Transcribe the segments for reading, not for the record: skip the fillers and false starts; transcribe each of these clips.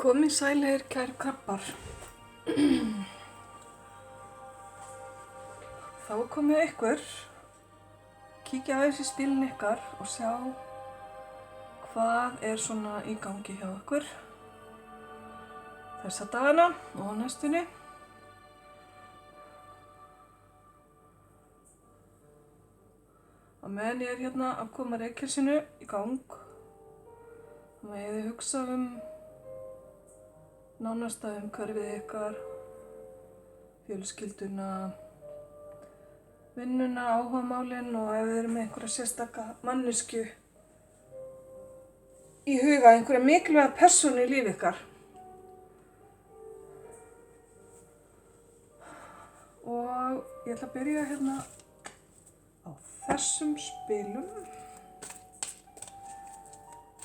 Komið sælir, kæru krabbar. Þá komið ykkur, kíkja aðeins í spilin ykkar og sjá hvað er svona í gangi hjá ykkur þessa dagana og næstunni. Á meðan ég er hérna að koma reykjarsinu í gang, þá megið þið hugsa nánasta umhverfið ykkar, fjölskylduna, vinnuna, áhugamálin og ef þið eru með einhverja sérstaka manneskju í huga, einhverja mikilvæga persónu í lífi ykkar. Og ég ætla að byrja hérna á þessum spilum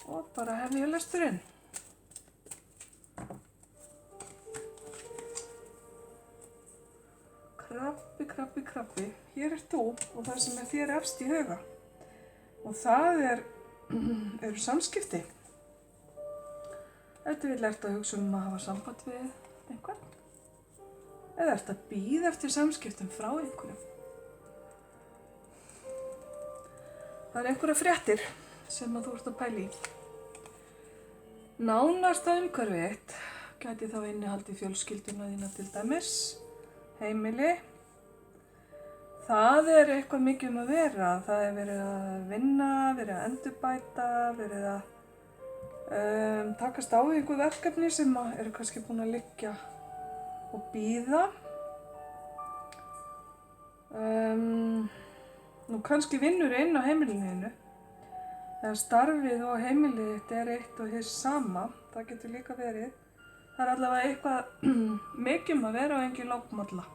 og bara hefja lesturinn. Krabbi, hér er þú og það sem er þér efst í huga. Og það eru samskipti. Ertu vill að hugsa að hafa samband við einhvern? Eða ertu að bíða eftir samskiptum frá einhverjum? Það er einhverja fréttir sem þú ert að pæla í. Nánasta umhverfið þitt gæti þá innihaldið fjölskylduna þína til dæmis, heimili. Það er eitthvað mikið að vera. Það er verið að vinna, verið að endurbæta, verið að takast á í einhver verkefni sem eru kannski búin að liggja og bíða. Nú kannski vinnur inn á heimilinu. Þegar starfið og heimilið þitt er eitt og hið sama, það getur líka verið. Það er allavega eitthvað mikið að vera og engin lókmalla.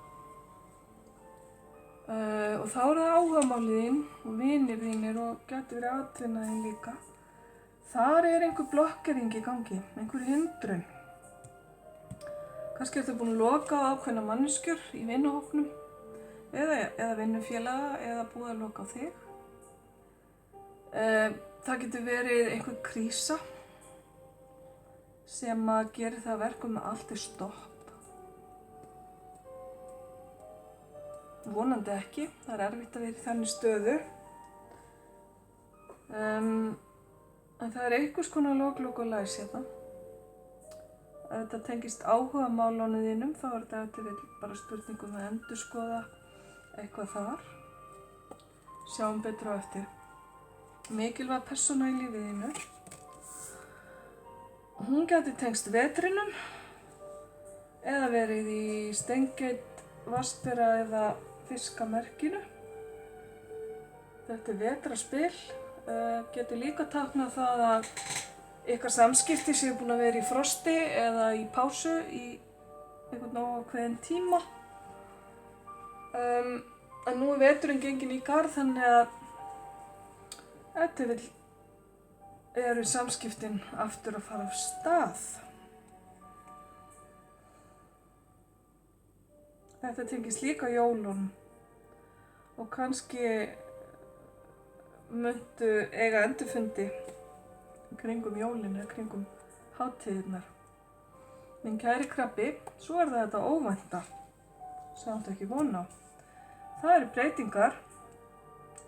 Og þá er það áhugamálið þín og vinir þínir og getur verið atvinna þín líka. Þar er einhver blokkering í gangi, einhver hindrun. Kannski ertu búin að loka á ákveðna manneskjur í vinnuhópnum eða vinnufélaga eða búið að loka á þig. Það getur verið einhver krísa sem að gera það að verkum að allt er stopp. Vonandi ekki, það er erfitt að vera í þannig stöðu. En það er einhvers konar lok og læs hérna. Ef þetta tengist áhugamálunum þínum, þá er þetta ef til bara spurningum að endurskoða eitthvað þar. Sjáum betur á eftir. Mikilvæg persóna í lífið þínu. Hún gæti tengst vetrinum eða verið í Steingeit, Vatnsbera eða Fiskamerkinu. Þetta er vetrarspil. Getur líka táknað það að ykkar samskipti séu búin að vera í frosti eða í pásu í einhvern ákveðinn tíma. En nú er veturinn genginn í garð þannig að ef til vill eru samskiptin aftur að fara af stað. Þetta tengist líka jólunum og kannski muntu eiga endurfundi kringum jólin eða kringum hátíðirnar. Minn kæri krabbi, svo er það þetta óvænta sem áttu ekki von á. Það eru breytingar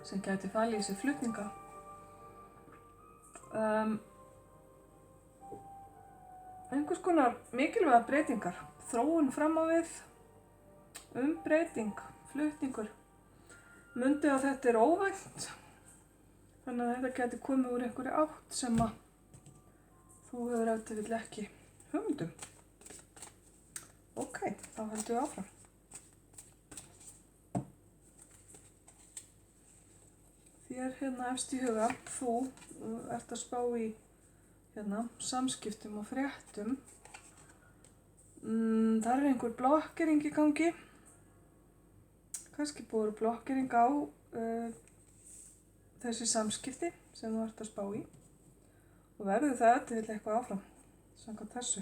sem gæti falið í sig flutninga. Einhvers konar mikilvægar breytingar, þróun fram á við, breyting, flutningur. Mundi að þetta er óvænt, þannig að þetta gæti komið úr einhverju átt sem að þú hefur ef til vill ekki hugmynd um. Ok, þá höldum við áfram. Þér hérna efst í huga, þú ert að spá í samskiptum og fréttum. Það er einhver blokkering í gangi. Kannski búið blokkering á þessi samskipti sem þú ert að spá í og verður það til eitthvað áfram samkvæmt þessu.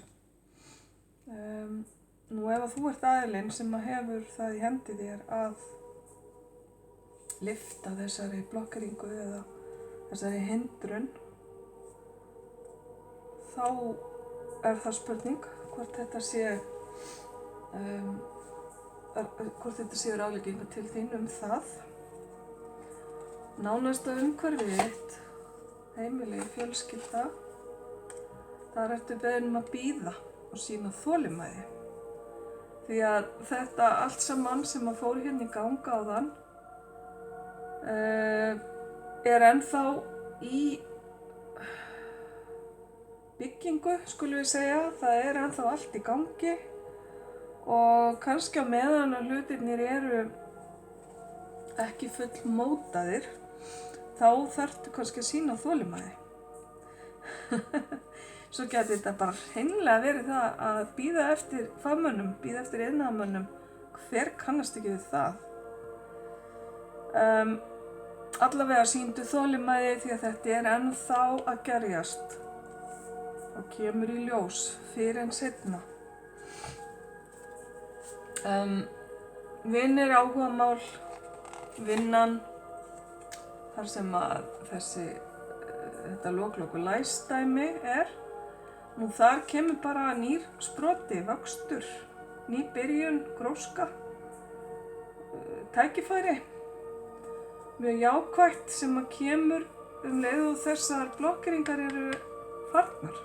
Nú ef að þú ert aðilinn sem að hefur það í hendi þér að lyfta þessari blokkeringu eða þessari hindrun, þá er það spurning hvort þetta séu ráðleggingar til þín það. Nánasta umhverfi þitt, heimili, fjölskylda, þar ertu beðin að bíða og sýna þolinmæði. Því að þetta allt saman sem að fór hérna í ganga áðan ennþá í byggingu, skulum við segja. Það ennþá allt í gangi og kannski á meðan að hlutirnir eru ekki fullmótaðir, þá þarftu kannski að sýna þolinmæði. Svo geti þetta bara hreinlega verið það að bíða eftir fagmönnum, bíða eftir iðnaðarmönnum. Hver kannast ekki við það? Allavega sýndu þolinmæði því að þetta ennþá að gerjast og kemur í ljós fyrr en seinna. Vinir, áhugamál, vinnan, þar sem að þetta lokloku læsdæmi nú þar kemur bara nýr sproti, vöxtur, ný byrjun, gróska, tækifæri, mjög jákvætt sem að kemur leið og þessar blokkeringar eru farnar.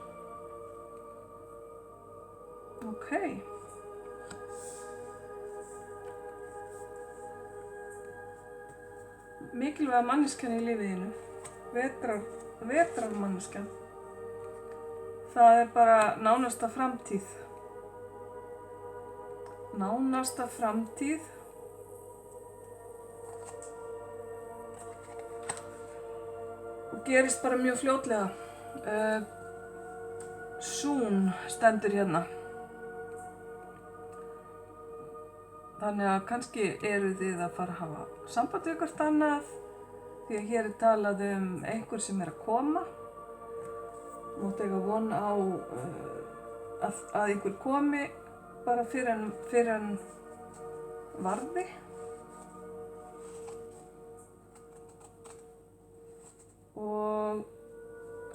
Ok. Mikilvæga manneskjan í lífiðinu, vetrarmanneskjan. Það bara nánasta framtíð. Nánasta framtíð. Og gerist bara mjög fljótlega. Soon stendur hérna. Þannig að kannski eru þið að fara að hafa samband við hvert annað, því að hér talað einhver sem að koma. Máttu eiga von á að einhver komi bara fyrr en varði. Og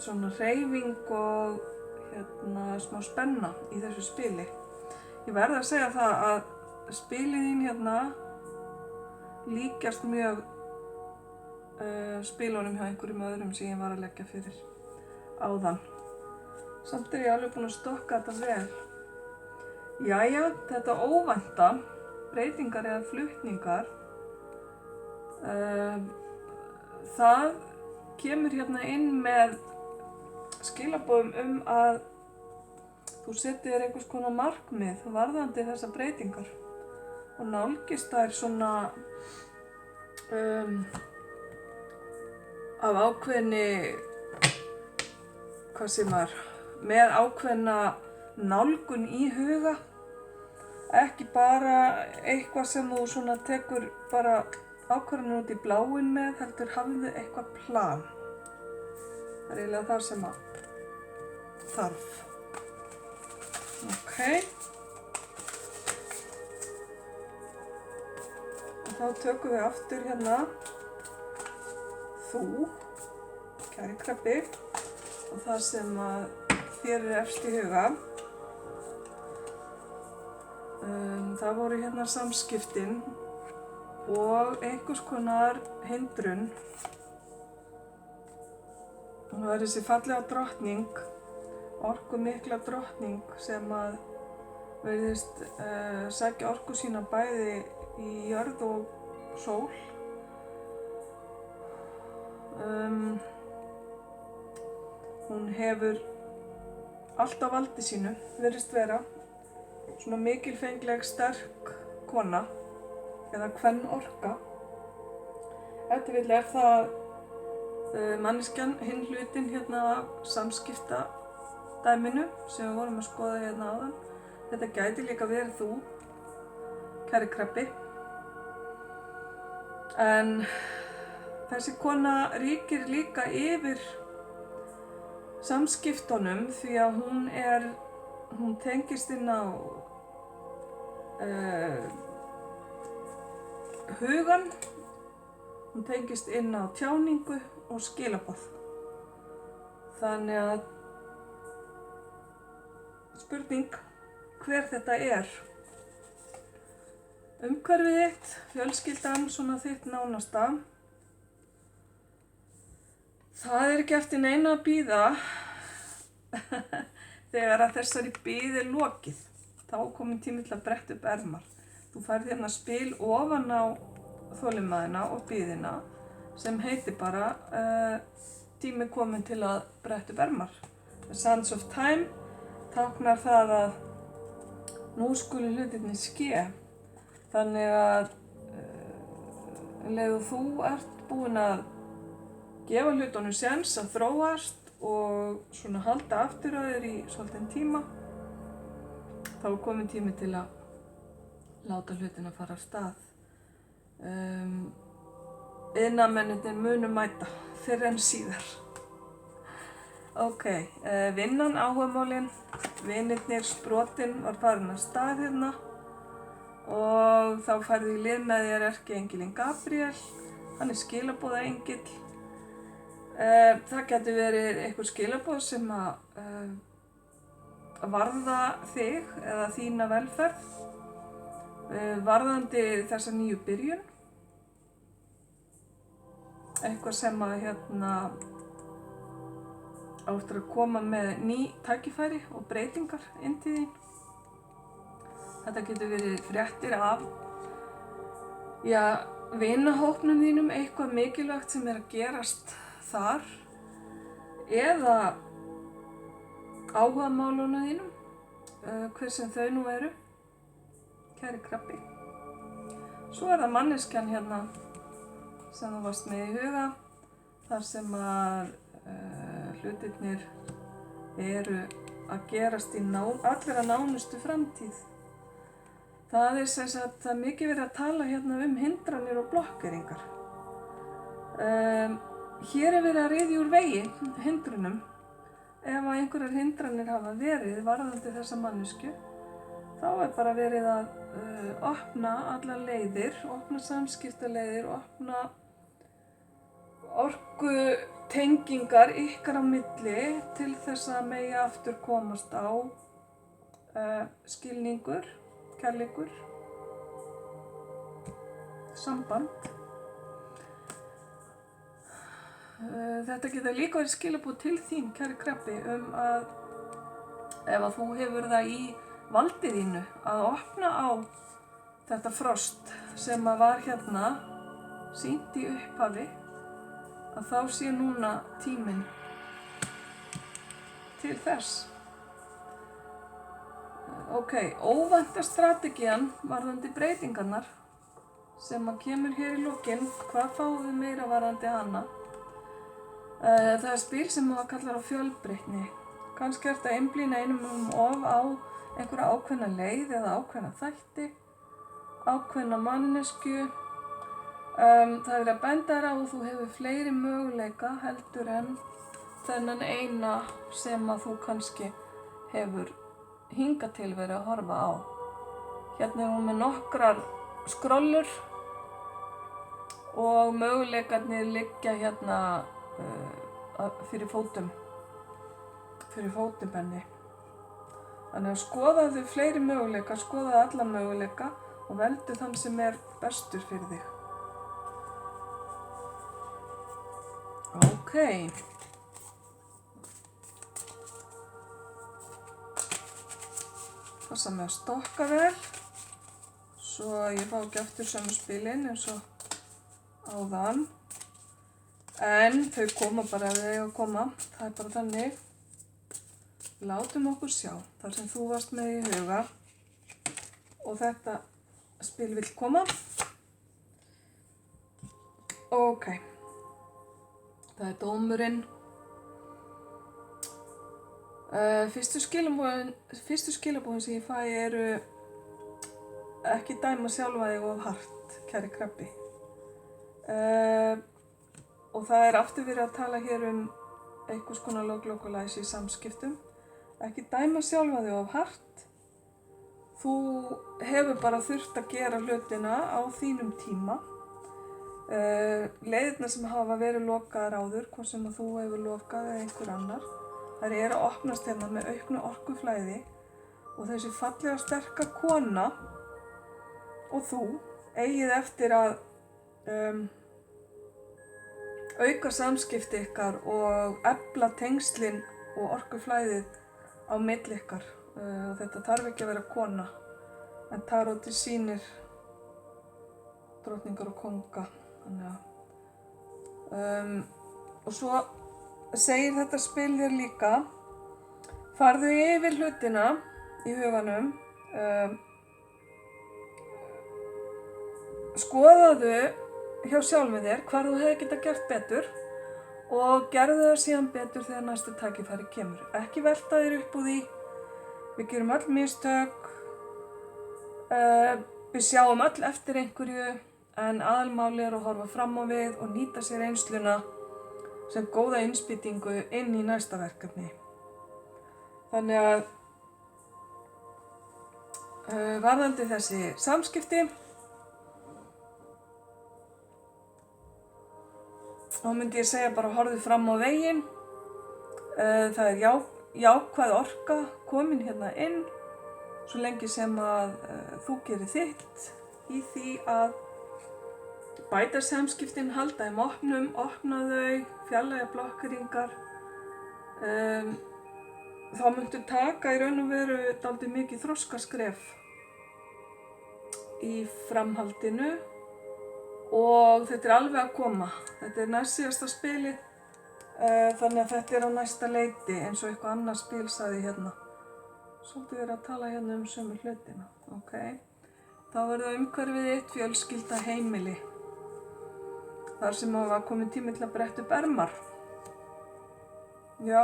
svona hreyfing og smá spenna í þessu spili. Ég verð að segja það að spilið þín hérna líkjast mjög spilunum hjá einhverjum öðrum sem ég var að leggja fyrir áðan. Samt ég alveg búin að stokka þetta vel. Jæja, þetta óvænta, breytingar eða flutningar, það kemur hérna inn með skilaboðum að þú setir einhvers konar markmið varðandi þessar breytingar og nálgist þær svona af ákveðinni, með ákveðna nálgun í huga, ekki bara eitthvað sem þú svona tekur bara ákvörðun út í bláinn með, heldur hafðu eitthvað plan. Það eiginlega það sem að þarf. Ok. Og þá tökum við aftur hérna þú, kæri krabbi, og það sem að þér efst í huga. Það voru hérna samskiptin og einhvers konar hindrun. Og það þessi fallega drottning, orkumikla drottning sem að virðist sækja orku sína bæði í jörð og sól. Hún hefur allt á valdi sínu, virðist vera, svona mikilfengleg, sterk kona eða kvennorka. Ef til vill það manneskjan, hinn hlutinn hérna af samskiptadæminu sem við vorum að skoða hérna áðan. Þetta gæti líka verið þú, kæri krabbi. En þessi kona ríkir líka yfir samskiptunum því að hún tengist inn á hugan, hún tengist inn á tjáningu og skilaboð. Þannig að spurning hver þetta er. Umhverfið þitt, fjölskyldan, svona þitt nánasta. Það er ekki eftir neina að bíða þegar að þessari bið er lokið. Þá er komin tími til að bretta upp ermar. Þú færð hérna spil ofan á þolinmæðina og biðina sem heitir bara tími komin til að bretta upp ermar. The Sands of Time táknar það að nú skuli hlutirnir ske. Þannig að leið þú ert búin að gefa hlutunum séns að þróast og svona halda aftur að þér í svolítinn tíma, þá er komin tími til að láta hlutina fara af stað. Iðnaðarmennirnir munu mæta fyrr en síðar. Ok, vinnan, áhugamálin, vinirnir, sprotin var farin af stað hérna og þá færði í lið með þér erkiengilinn Gabriel. Hann er skilaboðaengill. Það getur verið einhver skilaboð sem að varða þig eða þína velferð, varðandi þessa nýju byrjun. Eitthvað sem að áttur að koma með ný tækifæri og breytingar inn til þín. Þetta getur verið fréttir af vinahópnum þínum, eitthvað mikilvægt sem er að gerast þar, eða áhugamálunum þínum, hver sem þau nú eru, kæri krabbi. Svo er það manneskjan hérna sem þú varst með í huga, þar sem að hlutirnir eru að gerast í allra nánustu framtíð. Það er sem sagt, það er mikið verið að tala hérna hindranir og blokkeringar. Hér er verið að ryðja úr vegi hindrunum. Ef að einhverjar hindranir hafa verið varðandi þessa manneskju, þá er bara verið að opna allar leiðir, opna samskiptaleiðir, opna orkutengingar ykkar á milli til þess að megi aftur komast á skilningur, kærleikur, samband. Þetta geta líka verið skilaboð til þín, kæri krabbi, að ef að þú hefur það í valdi þínu að opna á þetta frost sem að var hérna sýnt í upphafi, að þá sé núna tíminn til þess. Ok, óvænta strategían varðandi breytingarnar sem að kemur hér í lokin, hvað fáum við meira varðandi hana? Það er spil sem maður kallar á fjölbreytni. Kannski er þetta einblína einum of á einhverja ákveðna leið eða ákveðna þætti, ákveðna mannesku. Það er að benda þér á að þú hefur fleiri möguleika heldur en þennan eina sem að þú kannski hefur hingað til verið að horfa á. Hérna er hún með nokkrar skrollur og möguleikarnir liggja hérna fyrir fótum henni. Þannig að skoðaðu fleiri möguleika, skoðaðu alla möguleika og veldu þann sem er bestur fyrir þig. Ok. Passa mig að stokka vel, svo ég fá ekki aftur sömu spilin eins og áðan. En þau koma bara ef þau eiga að koma, það er bara þannig. Látum okkur sjá þar sem þú varst með í huga og þetta spil vill koma. Ok, það er dómurinn. Fyrstu skilabóðin sem ég fæ eru ekki dæma sjálfa þig of hart, kæri krabbi. Og það er aftur verið að tala hér einhvers konar localize í samskiptum. Ekki dæma sjálfa þig of hart. Þú hefur bara þurft að gera hlutina á þínum tíma. Leiðirnar sem hafa verið lokaðar áður, hvort sem að þú hefur lokað eða einhver annar, þær eru að opnast hérna með auknu orkuflæði og þessi fallega sterka kona og þú eigið eftir að auka samskipti ykkar og efla tengslin og orkuflæðið á milli ykkar. Og þetta þarf ekki að vera kona, en tarótið sýnir drottningar og konga. Og svo segir þetta spil þér líka, farðu yfir hlutina í huganum, skoðaðu hjá sjálfum þér hvar þú hefði getað gert betur og gerðu það síðan betur þegar næsta tækifæri kemur. Ekki velta þér upp úr því, við gerum öll mistök, við sjáum öll eftir einhverju, en aðalmáli að horfa fram á við og nýta sér reynsluna sem góða innspýtingu inn í næsta verkefni. Þannig að varðandi þessi samskipti, þá myndi ég segja bara horfðu fram á veginn. Það er jákvæð orka komin hérna inn, svo lengi sem að þú gerir þitt í því að bæta samskiptin, halda þeim opnum, opna þau, fjarlægja blokkeringar. Þá myndu taka í raun og veru dálítið mikið þroskaskref í framhaldinu og þetta er alveg að koma. Þetta er næst síðasta spilið, þannig að þetta er á næsta leiti eins og eitthvað annað spil sagði hérna. Svolítið verið að tala hérna sömu hlutina, ok? Þá er það umhverfið þitt, fjölskylda, heimili. Þar sem var komin tími til að bretta upp ermar. Já,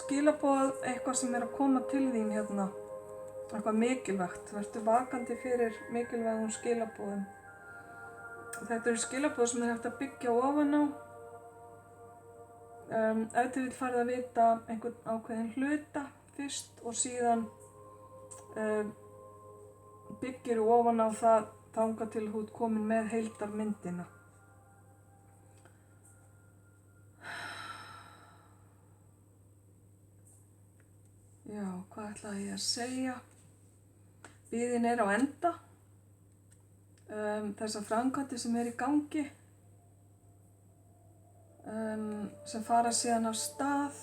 skilaboð, eitthvað sem er að koma til þín hérna. Eitthvað mikilvægt, vertu vakandi fyrir mikilvægum skilaboðum. Þetta eru skilaboð sem hægt að byggja ofan á. Ef þið vill farið að vita einhvern ákveðin hluta fyrst og síðan byggir ofan á það þangað til þú ert komin með heildarmyndina. Já, hvað ætlaði ég að segja? Biðin er á enda. Þessar framkvæmdir sem er í gangi, sem fara síðan af stað,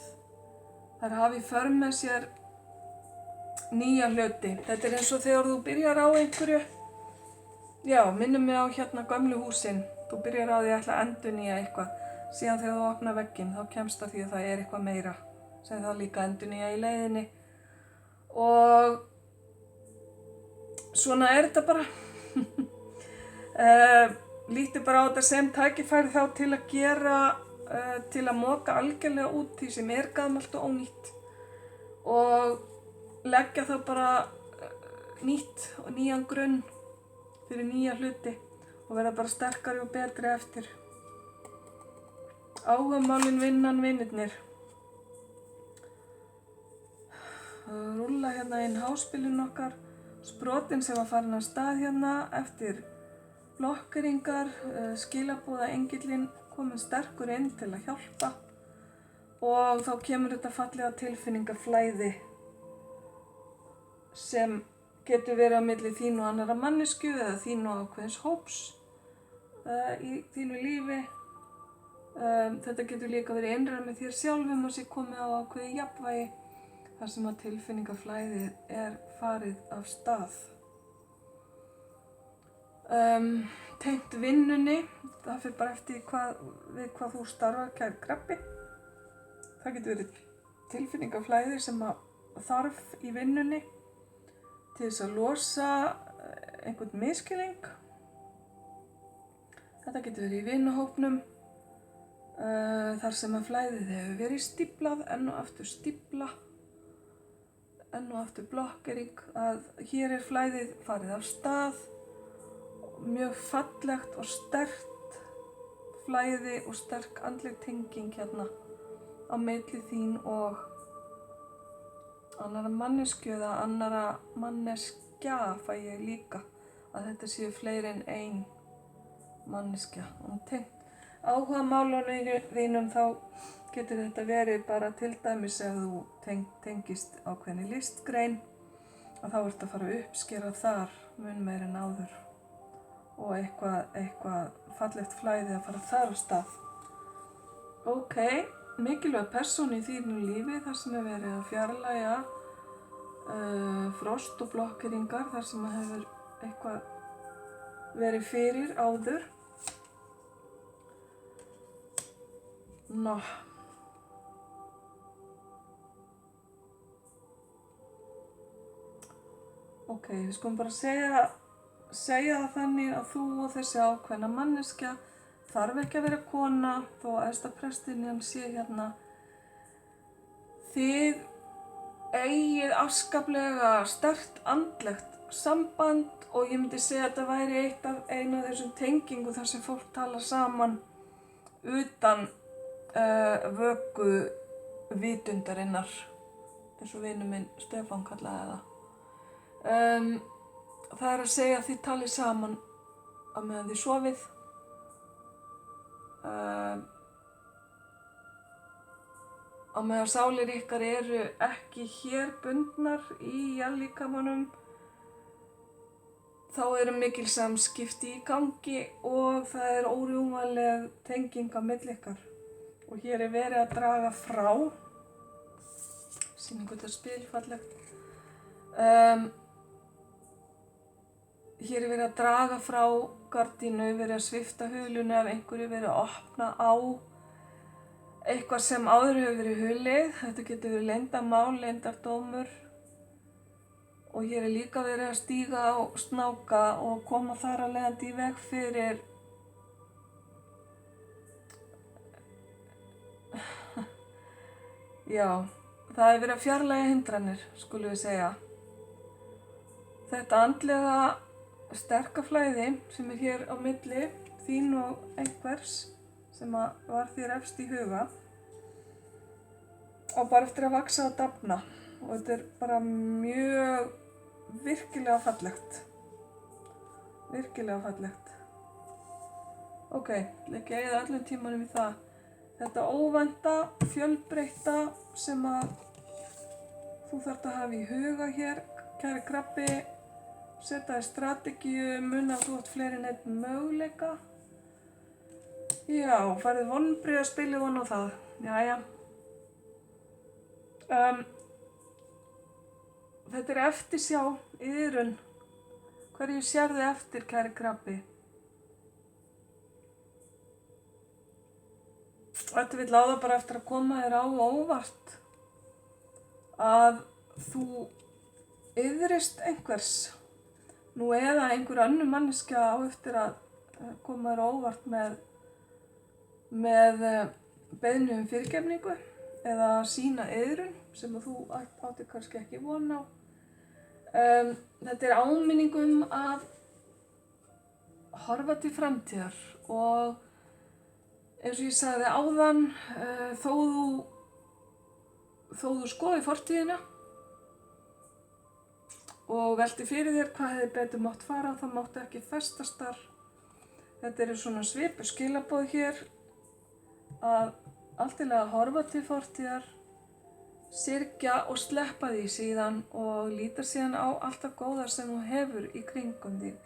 þær hafa í för með sér nýja hluti. Þetta er eins og þegar þú byrjar á einhverju, já, minnum mig á hérna gömlu húsin, þú byrjar á því að ætla að endurnýja eitthvað, síðan þegar þú opnar vegginn þá kemst að því að það er eitthvað meira sem það líka endurnýja í leiðinni og svona er þetta bara. Líti bara á þetta sem tækifæri þá til að gera, til að moka algjörlega út því sem er gamalt og ónýtt og leggja þá bara nýtt og nýjan grunn fyrir nýja hluti og verða bara sterkari og betri eftir. Áhugamálin, vinnan, vinirnir. Rúlla hérna inn háspilin okkar, sprotin sem var farin af stað hérna eftir blokkeringar, skilaboða engillinn kominn sterkur inn til að hjálpa og þá kemur þetta fallega tilfinningaflæði sem getur verið á milli þín og annarra manneskju eða þín og ákveðins hóps í þínu lífi. Þetta getur líka verið innra með þér sjálfum og sé komið á ákveðið jafnvægi þar sem að tilfinningaflæðið er farið af stað. Tengt vinnunni, það fyrir bara eftir við hvað þú starfar, kæri krabbi. Það getur verið tilfinningaflæði sem að þarf í vinnunni til þess að losa einhvern misskilning. Þetta getur verið í vinnuhópnum, þar sem að flæðið hefur verið stíflað, enn og aftur stífla, enn og aftur blokkering, að hér er flæðið farið af stað. Mjög fallegt og sterkt flæði og sterk andleg tenging hérna á milli þín og annarra manneskju eða annarra manneskja fæ ég líka að þetta séu fleiri en ein manneskja. áhugamálunum þínum þá getur þetta verið bara til dæmis ef þú tengist ákveðinni listgrein að þá ertu að fara að uppskera þar mun meir en áður og eitthvað fallegt flæði að fara þar af stað. Ok, mikilvæg persóna í þínu lífi þar sem er verið að fjarlægja frost og blokkeringar þar sem hefur eitthvað verið fyrir áður. Ok, við skulum bara segja það þannig að þú og þessi ákveðna manneskja þarf ekki að vera kona þó að æðsta prestininn sé hérna. Þið eigið afskaplega sterkt andlegt samband og ég myndi segja að þetta væri einu af þessum tengingum þar sem fólk tala saman utan vöku vitundarinnar, eins og vinur minn Stefán kallaði það. Það er að segja að þið talið saman á meðan þið sofið. Á meðan sálir ykkar eru ekki hér bundnar í líkamanum, þá eru mikil samskipti í gangi og það er órjúfanleg tenging á milli ykkar. Og hér er verið að draga frá, sýningu þetta spilfallegt. Hér er verið að draga frá gardínu, verið að svipta hulunni af einhverju, verið að opna á eitthvað sem áður hefur verið hulið. Þetta getur verið leyndarmál, leyndardómur. Og hér er líka verið að stíga á snáka og koma þar að leiðandi í veg fyrir Já, það er verið að fjarlægja hindranir, skulum við segja. Þetta andlega sterka flæði sem er hér á milli þín og einhvers sem var þér efst í huga á bara eftir að vaxa og dafna og þetta er bara mjög virkilega fallegt. Virkilega fallegt. Ok, ekki eyða öllum tímanum í það. Þetta óvænta, fjölbreytta sem að þú þarft að hafa í huga hér, kæri krabbi, setja í strategíu, muna að þú átt fleiri en einn möguleika. Já, farið vonbrigða, spilið von á það. Jæja. Þetta er eftirsjá, iðrun. Hverju sérðu eftir, kæri krabbi? Þetta vill á það bara eftir að koma þér á óvart að þú iðrist einhvers. Nú eða einhver önnur manneskja á eftir að koma þér á óvart með beiðni um fyrirgefningu eða sína iðrun sem að þú átti kannski ekki von á. Þetta er áminning að horfa til framtíðar og eins og ég sagði áðan, þó þú skoði fortíðina og velti fyrir þér hvað hefði betur mátt fara, það mátti ekki festast þar. Þetta eru svona svipu skilaboð hér að allt í lagi að horfa til fortíðar, syrgja og sleppa því síðan og líta síðan á allt það góða sem þú hefur í kringum þig.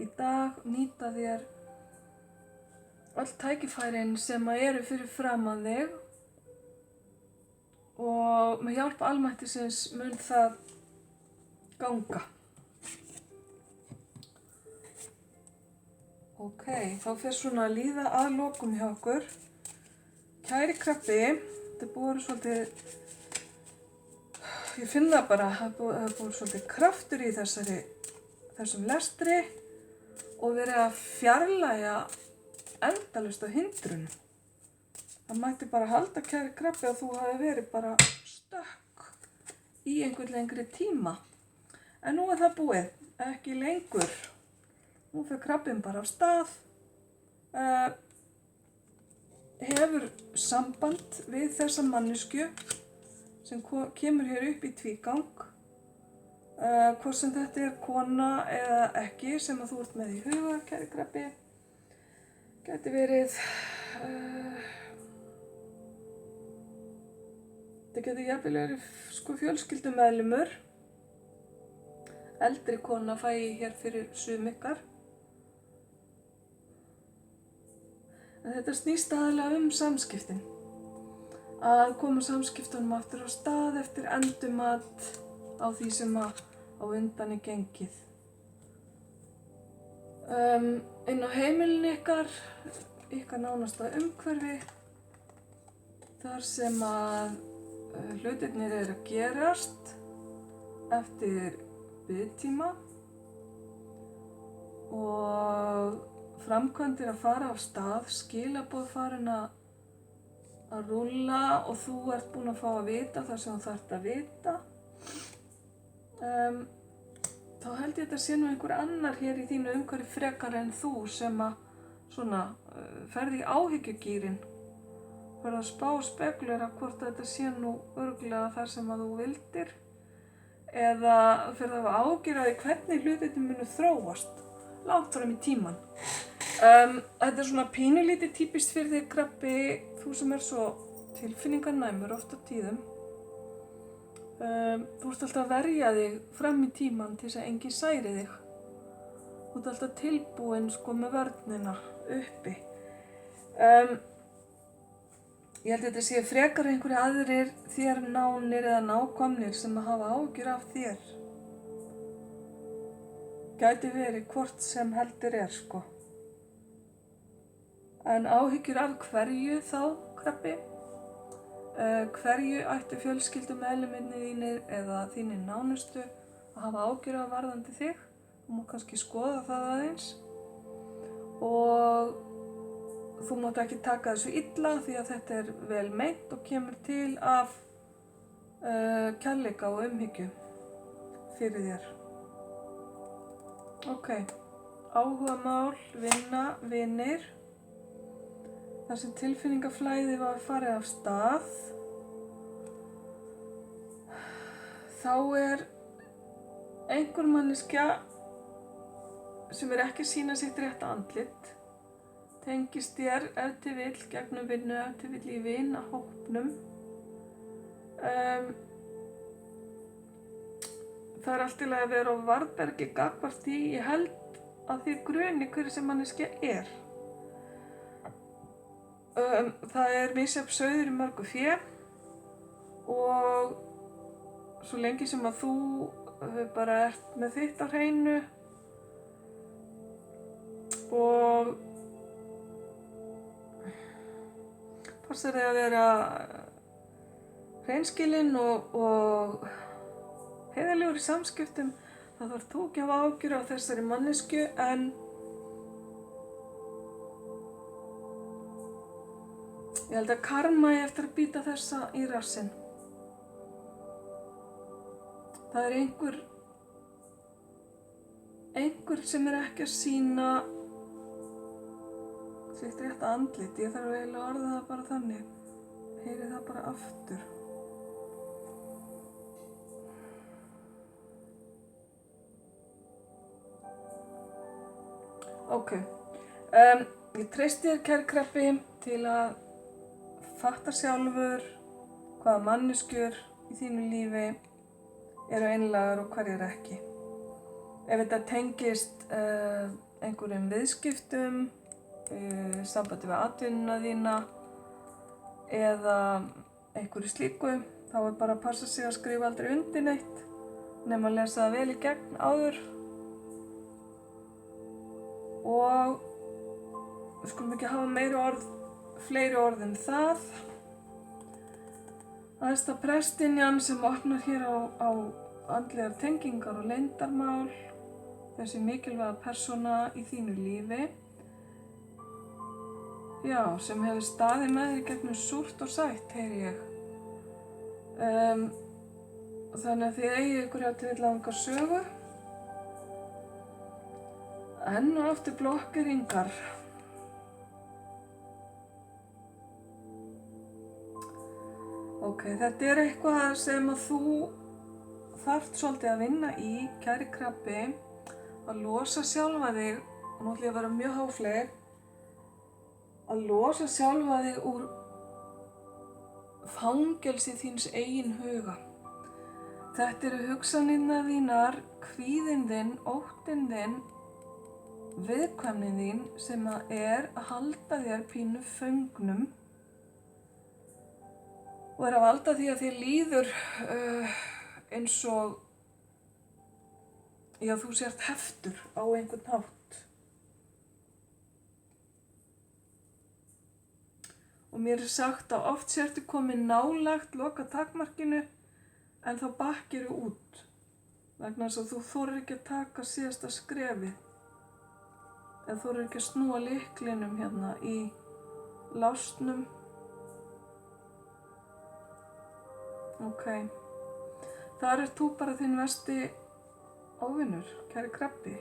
Í dag nýta þér öll tækifærin sem eru fyrir framan þig og með hjálp almættisins mun það ganga. Ok, þá fer svona að líða að lokum hjá okkur. Kæri krabbi, þetta er búið svolítið, ég finn það bara, það er búið svolítið kraftur í þessum lestri og verið að fjarlægja endalaust á hindrunum. Það mætti bara halda, kæri krabbi, að þú hafi verið bara stökk í einhvern lengri tíma. En nú er það búið, ekki lengur. Nú fer krabbinn bara af stað, hefur samband við þessa manneskju sem kemur hér upp í tvígang. Hvort sem þetta er kona eða ekki sem að þú ert með í huga, kæri krabbi. Gæti verið Það getur jafnvel verið fjölskyldumeðlimur. Eldri kona fæ ég hér fyrir sum ykkar. En þetta snýst aðallega samskiptin. Að koma samskiptunum aftur á stað eftir endurmat á því sem á undan gengið. Inn á heimilinu ykkar nánasta umhverfi, þar sem að hlutirnir eru að gerast eftir biðtíma og framkvæmdir að fara af stað, skilaboð farin að rúlla og þú ert búin að fá að vita það sem þú þarft að vita. Þá held ég þetta sé nú einhver annar hér í þínu umhverfi frekar en þú sem að ferði í áhyggjugírinn. Ferði að spá og spekulera hvort þetta sé nú örugglega það sem að þú vildir eða ferði að hafa áhyggjur af því hvernig hlutirnir munu þróast langt fram í tímann. Þetta er pínulítið típist fyrir þig, krabbi, þú sem svo tilfinninganæmur oft á tíðum. Þú ert alltaf að verja þig fram í tímann til þess að enginn særi þig. Þú ert alltaf tilbúin með vörnina uppi. Ég held að þetta sé frekar einhverju aðrir þér nánir eða nákomnir sem að hafa áhyggjur af þér. Gæti verið hvort sem heldur En áhyggjur af hverju þá, krabbi? Hverju ættu fjölskyldumeðlimirnir þínir eða þínir nánustu að hafa áhyggjur af varðandi þig? Þú má kannski skoða það aðeins. Og þú mátt ekki taka þessu illa því að þetta er vel meint og kemur til af kærleika og umhyggju fyrir þér. Ok, áhugamál, vinna, vinir. Þar sem tilfinningaflæði var farið af stað, þá einhver manneskja sem ekki að sýna sitt rétta andlit, tengist þér ef til vill gegnum vinnu, ef til vill í vinahópnum. Það allt í lagi að vera á varðbergi gagnvart því ég held að þið gruni hverju sem manneskja Það misjafn sauður í mörgu fé og svo lengi sem að þú bara ert með þitt á hreinu og passar þig að vera hreinskilinn og heiðarlegur í samskiptum, þá þarf þú ekki að hafa áhyggjur af þessari manneskju en ég held að karma eigi eftir að bíta þessa í rassinn. Það einhver sem ekki að sýna sitt rétta andlit. Ég þarf eiginlega að orða það bara þannig. Heyri það bara aftur. Ok. Ég treysti þér, kæri krabbi, til að fatta sjálfur hvaða manneskjur í þínu lífi eru einlægar og hverjar ekki. Ef þetta tengist einhverjum viðskiptum, sambandi við atvinnuna þína eða einhverju slíku, þá bara að passa sig að skrifa aldrei undir neitt nema að lesa það vel í gegn áður. Og við skulum ekki hafa fleiri orð en það. Æðsta prestinjan sem opnar hér á andlegar tengingar og leyndarmál, þessi mikilvæga persóna í þínu lífi, já, sem hefur staðið með þér gegnum súrt og sætt, heyri ég. Þannig að þið eigið ykkur til vill langa sögu. Enn og aftur blokkeringar. Ok, þetta eitthvað sem að þú þarft svolítið að vinna í, kæri krabbi, að losa sjálfa þig, og nú ætlum ég að vera mjög hófleg, að losa sjálfa þig úr fangelsi þíns eigin huga. Þetta eru hugsanirnar þínar, kvíðinn þinn, óttinn þinn, viðkvæmnin þín sem að halda þér pínu föngnum og að valda því að þér líður eins og þú sért heftur á einhvern hátt. Og mér sagt að oft sértu komin nálægt loka takmarkinu en þá bakkiru út vegna þess að þú þorir ekki að taka síðasta skrefið eða þorir ekki að snúa lyklinum hérna í lásnum. Ok, þar þú bara þinn versti óvinur, kæri krabbi.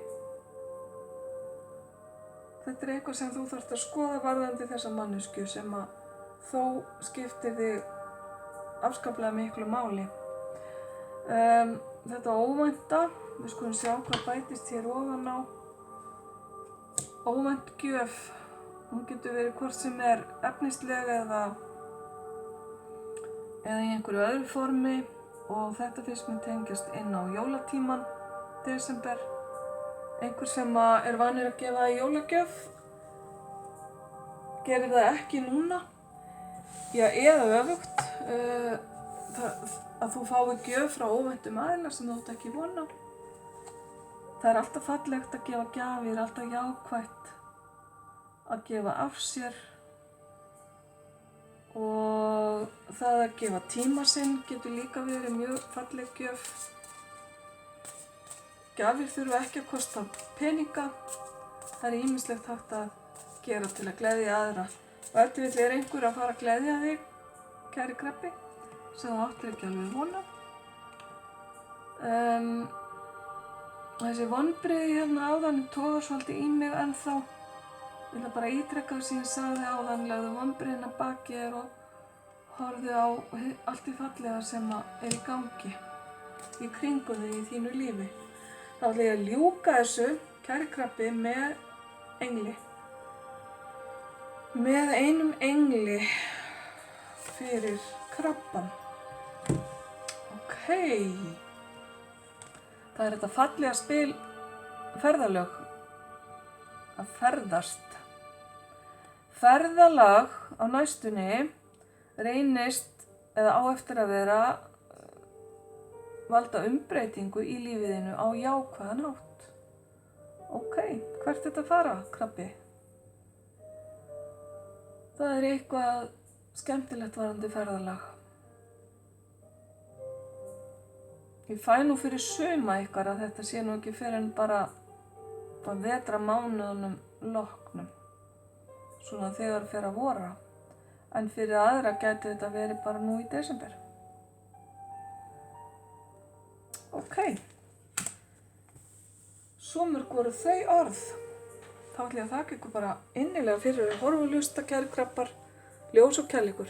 Þetta eitthvað sem þú þarft að skoða varðandi þessa manneskju sem að þó skiptir þig afskaplega miklu máli. Þetta óvænta, við skulum sjá hvað bætist hér ofan á. Óvænt gjöf, hún getur verið hvort sem efnisleg eða í einhverju öðru formi og þetta finnst mér tengjast inn á jólatíman, desember. Einhver sem vanur að gefa jólagjöf, gerir það ekki núna. Já, eða öfugt, að þú fái gjöf frá óvæntum aðila sem þú átt ekki von á. Það alltaf fallegt að gefa gjafir, alltaf jákvætt að gefa af sér og það að gefa tíma sinn getur líka verið mjög falleg gjöf. Gjafir þurfa ekki að kosta peninga, það ýmislegt hægt að gera til að gleðja aðra. Og ef til vill einhver að fara að gleðja þig, kæri krabbi, sem þú áttir ekki alveg vona. Þessi vonbrigði hérna áðan togar svolítið í mig ennþá. Ég ætla bara að ítreka sem ég sagði áðan, lagðu vonbrigðin að baki þér og horfðu á allt því fallega sem í gangi í kringum þig í þínu lífi. Þá ætla ég að ljúka þessu, kæri krabbi, með engli. Með einum engli fyrir krabbann. Ok. Það þetta fallega spil ferðalög. Að ferðast. Ferðalag á næstunni reynist eða á eftir að vera valda umbreytingu í lífiðinu á jákvæðan hátt. Ok, hvert þetta fara, krabbi? Það eitthvað skemmtilegt varðandi ferðalag. Ég fæ nú fyrir suma ykkar að þetta sé nú ekki fyrir en bara að vetramánuðunum loknum. Svona þegar fer að vora. En fyrir aðra gæti þetta verið bara nú í desember. Ok. Svo mörg voru þau orð. Þá ætla ég að þakka ykkur bara innilega fyrir að horfa og hlusta, kæru krabbar, ljós og kærleikur.